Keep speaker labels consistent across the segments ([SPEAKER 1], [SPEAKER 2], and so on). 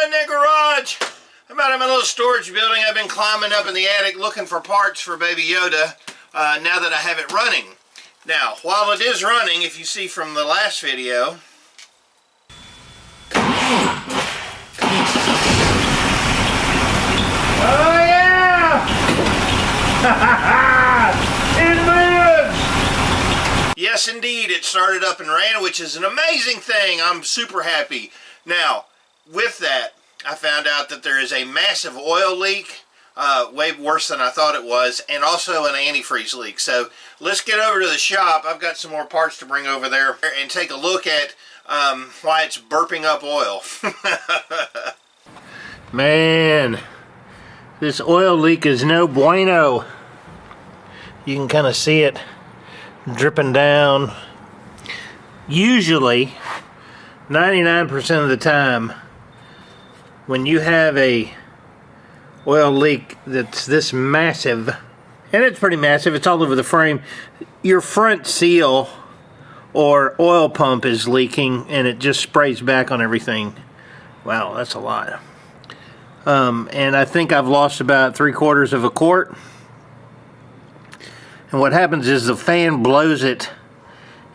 [SPEAKER 1] in that garage. I'm out in my little storage building. I've been climbing up in the attic looking for parts for baby Yoda now that I have it running. Now, while it is running, if you see from the last video, oh yeah! It moves! Yes indeed, it started up and ran, which is an amazing thing. I'm super happy. Now, with that, I found out that there is a massive oil leak, way worse than I thought it was, and also an antifreeze leak. So let's get over to the shop. I've got some more parts to bring over there and take a look at why it's burping up oil. Man, this oil leak is no bueno. You can kind of see it dripping down. Usually, 99% of the time, when you have a oil leak that's this massive, and it's pretty massive, it's all over the frame, your front seal or oil pump is leaking and it just sprays back on everything. Wow, that's a lot. And I think I've lost about 3/4 of a quart. And what happens is the fan blows it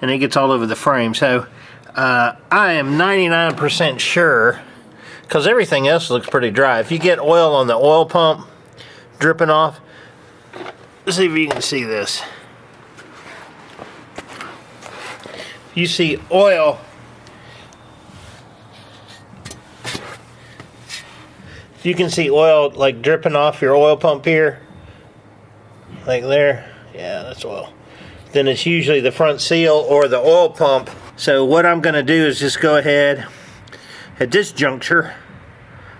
[SPEAKER 1] and it gets all over the frame. So I am 99% sure, because everything else looks pretty dry. If you get oil on the oil pump dripping off, let's see if you can see this. You see oil. If you can see oil like dripping off your oil pump here, like there, yeah, that's oil. Then it's usually the front seal or the oil pump. So what I'm going to do is just go ahead at this juncture,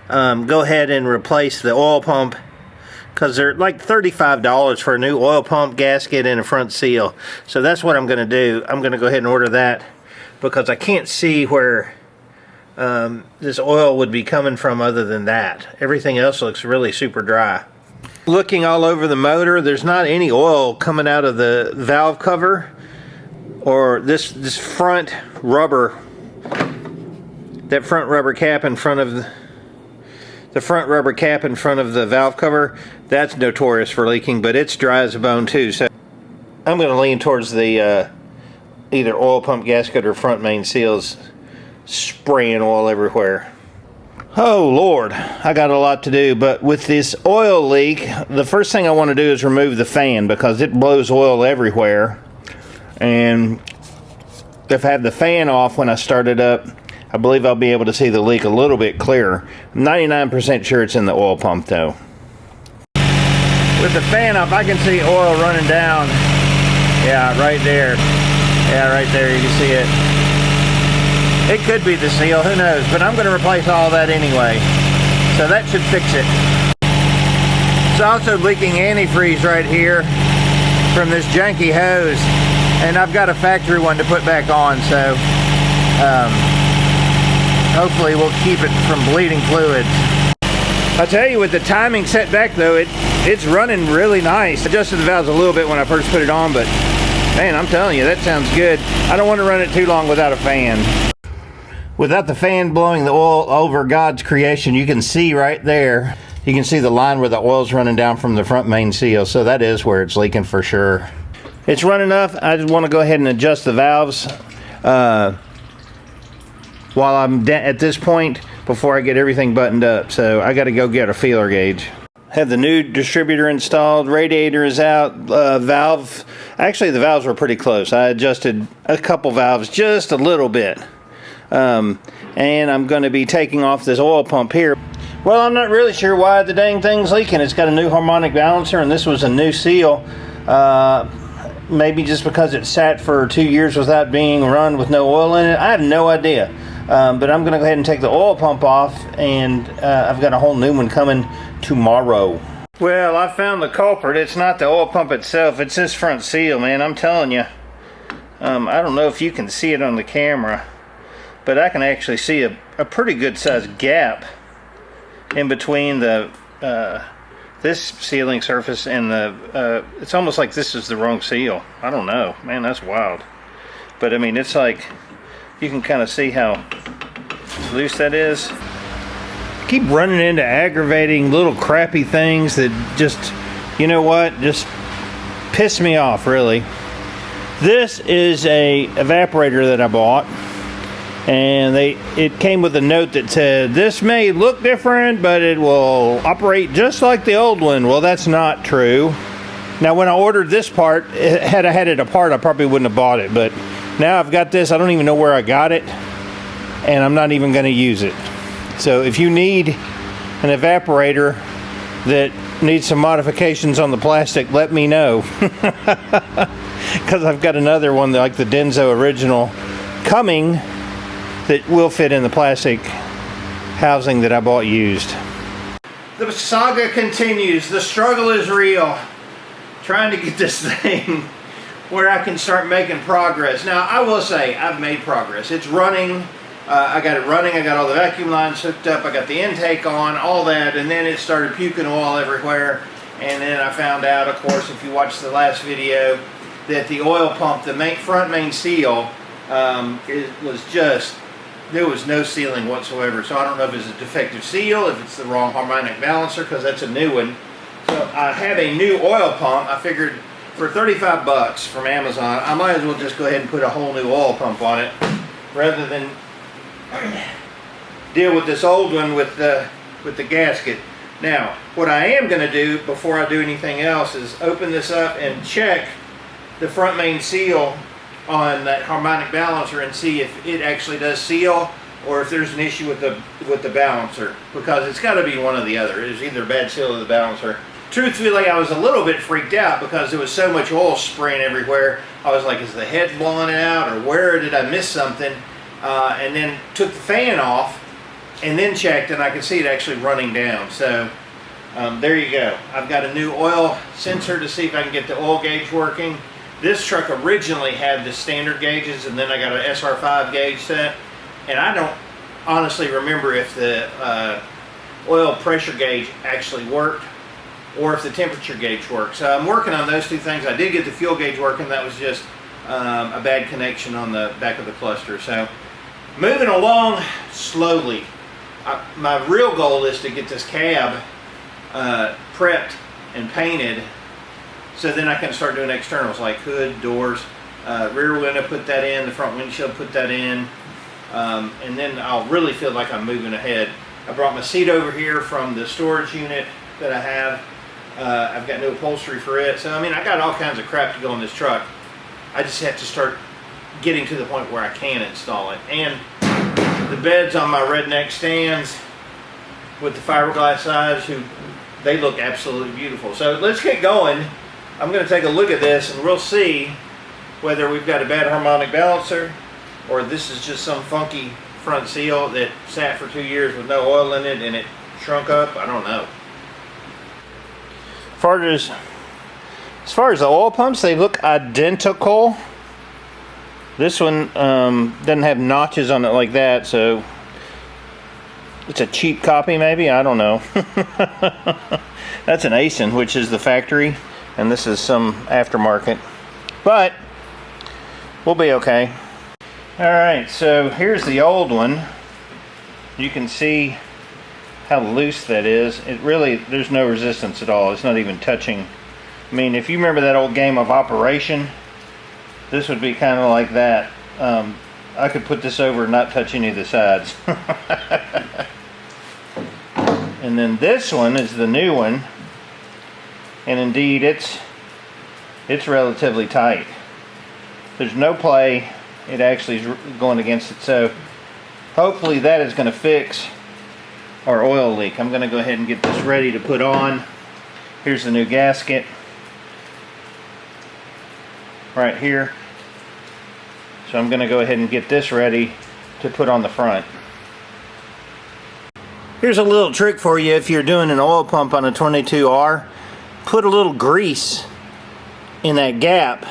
[SPEAKER 1] go ahead and replace the oil pump, because they're like $35 for a new oil pump gasket and a front seal. So that's what I'm going to do. I'm going to go ahead and order that, because I can't see where this oil would be coming from other than that. Everything else looks really super dry. Looking all over the motor, there's not any oil coming out of the valve cover or this front rubber, that front rubber cap in front of the front rubber cap in front of the valve cover. That's notorious for leaking, but it's dry as a bone too. So I'm going to lean towards the either oil pump gasket or front main seals, spraying oil everywhere. Oh Lord, I got a lot to do. But with this oil leak, the first thing I want to do is remove the fan, because it blows oil everywhere. And if I have the fan off when I start it up, I believe I'll be able to see the leak a little bit clearer. I'm 99% sure it's in the oil pump though. With the fan up, I can see oil running down. Yeah, right there. Yeah, right there, you can see it. It could be the seal, who knows, but I'm going to replace all that anyway. So that should fix it. It's also leaking antifreeze right here from this janky hose, and I've got a factory one to put back on, so hopefully we'll keep it from bleeding fluids. I'll tell you, with the timing set back though, it's running really nice. I adjusted the valves a little bit when I first put it on, but man, I'm telling you, that sounds good. I don't want to run it too long without a fan. Without the fan blowing the oil over God's creation, you can see right there, you can see the line where the oil's running down from the front main seal. So that is where it's leaking for sure. It's run enough. I just want to go ahead and adjust the valves while I'm at this point before I get everything buttoned up. So I got to go get a feeler gauge. Have the new distributor installed. Radiator is out. Valve, actually the valves were pretty close. I adjusted a couple valves just a little bit. And I'm going to be taking off this oil pump here. Well, I'm not really sure why the dang thing's leaking. It's got a new harmonic balancer, and this was a new seal. Maybe just because it sat for 2 years without being run with no oil in it. I have no idea. But I'm going to go ahead and take the oil pump off, and I've got a whole new one coming tomorrow. Well, I found the culprit. It's not the oil pump itself. It's this front seal, man. I'm telling you. I don't know if you can see it on the camera, but I can actually see a pretty good sized gap in between the this sealing surface and the it's almost like this is the wrong seal. I don't know, man, that's wild. But I mean, it's like you can kind of see how loose that is. keep running into aggravating little crappy things that just, you know what, just piss me off, really. This is a evaporator that I bought, and it came with a note that said, this may look different, but it will operate just like the old one. Well, that's not true. Now, when I ordered this part, had I had it apart, I probably wouldn't have bought it, but now I've got this. I don't even know where I got it, and I'm not even going to use it. So if you need an evaporator that needs some modifications on the plastic, let me know. Because I've got another one, like the Denso original, coming that will fit in the plastic housing that I bought used. The saga continues. The struggle is real. Trying to get this thing where I can start making progress. Now, I will say I've made progress. It's running. I got it running. I got all the vacuum lines hooked up. I got the intake on, all that, and then it started puking oil everywhere. And then I found out, of course, if you watched the last video, that the oil pump, the front main seal, there was no sealing whatsoever. So I don't know if it's a defective seal, if it's the wrong harmonic balancer, because that's a new one. So I have a new oil pump. I figured for 35 bucks from Amazon, I might as well just go ahead and put a whole new oil pump on it, rather than deal with this old one with the gasket. Now, what I am going to do before I do anything else is open this up and check the front main seal on that harmonic balancer and see if it actually does seal, or if there's an issue with the balancer, because it's got to be one or the other. It's either a bad seal or the balancer. Truthfully, I was a little bit freaked out because there was so much oil spraying everywhere. I was like, is the head blowing out, or where did I miss something? And then took the fan off and then checked, and I could see it actually running down. So there you go. I've got a new oil sensor to see if I can get the oil gauge working. This truck originally had the standard gauges, and then I got an SR5 gauge set, and I don't honestly remember if the oil pressure gauge actually worked or if the temperature gauge worked. So I'm working on those two things. I did get the fuel gauge working. That was just a bad connection on the back of the cluster. So moving along slowly. My real goal is to get this cab prepped and painted, so then I can start doing externals like hood, doors, rear window, put that in, the front windshield, put that in, and then I'll really feel like I'm moving ahead. I brought my seat over here from the storage unit that I have. I've got new upholstery for it. So, I mean, I got all kinds of crap to go on this truck. I just have to start getting to the point where I can install it. And the beds on my redneck stands with the fiberglass sides, they look absolutely beautiful. So let's get going. I'm going to take a look at this and we'll see whether we've got a bad harmonic balancer or this is just some funky front seal that sat for 2 years with no oil in it and it shrunk up. I don't know. As far as the oil pumps, they look identical. This one doesn't have notches on it like that, so it's a cheap copy maybe, I don't know. That's an ASIN, which is the factory, and this is some aftermarket, but we'll be okay. Alright, so here's the old one. You can see how loose that is. It really, there's no resistance at all. It's not even touching. I mean, if you remember that old game of Operation, this would be kind of like that. I could put this over and not touch any of the sides. And then this one is the new one, and indeed it's relatively tight. There's no play. It actually is going against it. So hopefully that is going to fix our oil leak. I'm going to go ahead and get this ready to put on. Here's the new gasket right here. So I'm going to go ahead and get this ready to put on the front. Here's a little trick for you if you're doing an oil pump on a 22R. Put a little grease in that gap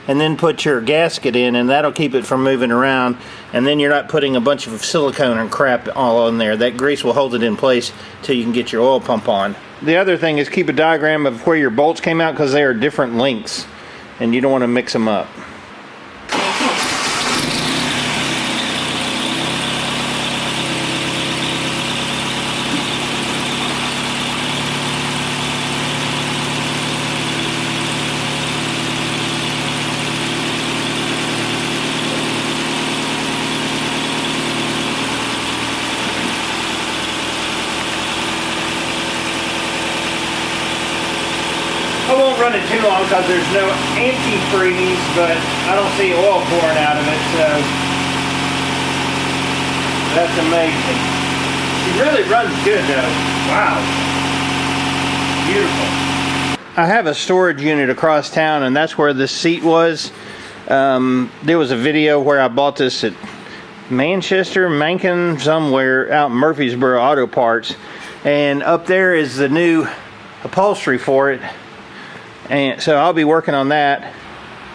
[SPEAKER 1] and then put your gasket in, and that'll keep it from moving around, and then you're not putting a bunch of silicone and crap all in there. That grease will hold it in place till you can get your oil pump on. The other thing is keep a diagram of where your bolts came out, because they are different lengths and you don't want to mix them up. run it too long because there's no antifreeze, but I don't see oil pouring out of it, so that's amazing. She really runs good though. Wow. Beautiful. I have a storage unit across town, and that's where this seat was. There was a video where I bought this at Manchester, Mankin, somewhere out in Murfreesboro Auto Parts, and up there is the new upholstery for it, and so I'll be working on that.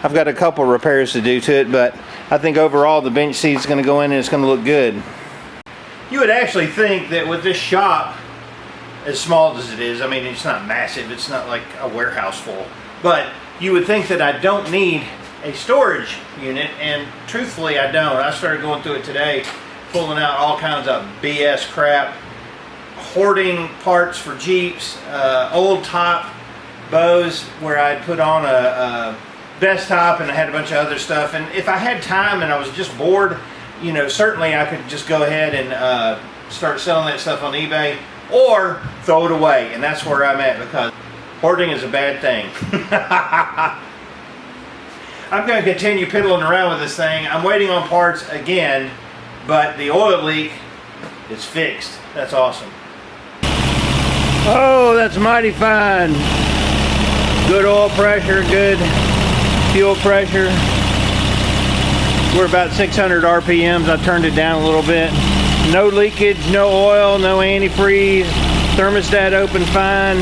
[SPEAKER 1] I've got a couple repairs to do to it, but I think overall the bench seat is going to go in and it's going to look good. You would actually think that with this shop, as small as it is, I mean, it's not massive, it's not like a warehouse full, but you would think that I don't need a storage unit, and truthfully I don't. I started going through it today, pulling out all kinds of BS crap, hoarding parts for Jeeps, old top bows where I'd put on a desktop, and I had a bunch of other stuff, and if I had time and I was just bored, you know, certainly I could just go ahead and start selling that stuff on eBay or throw it away, and that's where I'm at, because hoarding is a bad thing. I'm going to continue piddling around with this thing. I'm waiting on parts again, but the oil leak is fixed. That's awesome. Oh, that's mighty fine. Good oil pressure, good fuel pressure. We're about 600 RPMs. I turned it down a little bit. No leakage, no oil, no antifreeze. Thermostat open fine.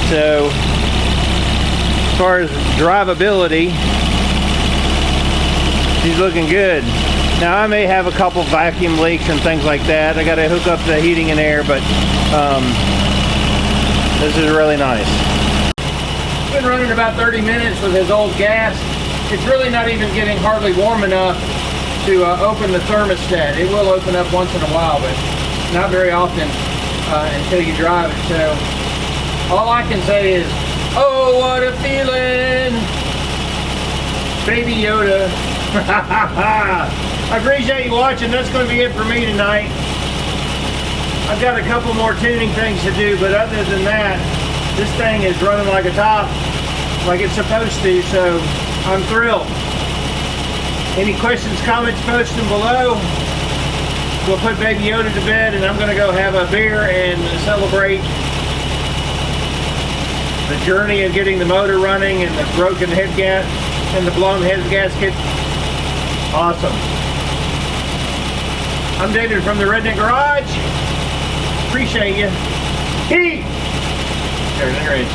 [SPEAKER 1] So, as far as drivability, she's looking good. Now I may have a couple vacuum leaks and things like that. I got to hook up the heating and air, but this is really nice. Been running about 30 minutes with his old gas. It's really not even getting hardly warm enough to open the thermostat. It will open up once in a while, but not very often until you drive it. So all I can say is, oh, what a feeling! Baby Yoda. I appreciate you watching. That's going to be it for me tonight. I've got a couple more tuning things to do, but other than that, this thing is running like a top, like it's supposed to, so I'm thrilled. Any questions, comments, post them below. We'll put Baby Yoda to bed, and I'm going to go have a beer and celebrate the journey of getting the motor running and the broken head gas and the blown head gasket. Awesome. I'm David from the Redneck Garage. Appreciate you. There's an inch.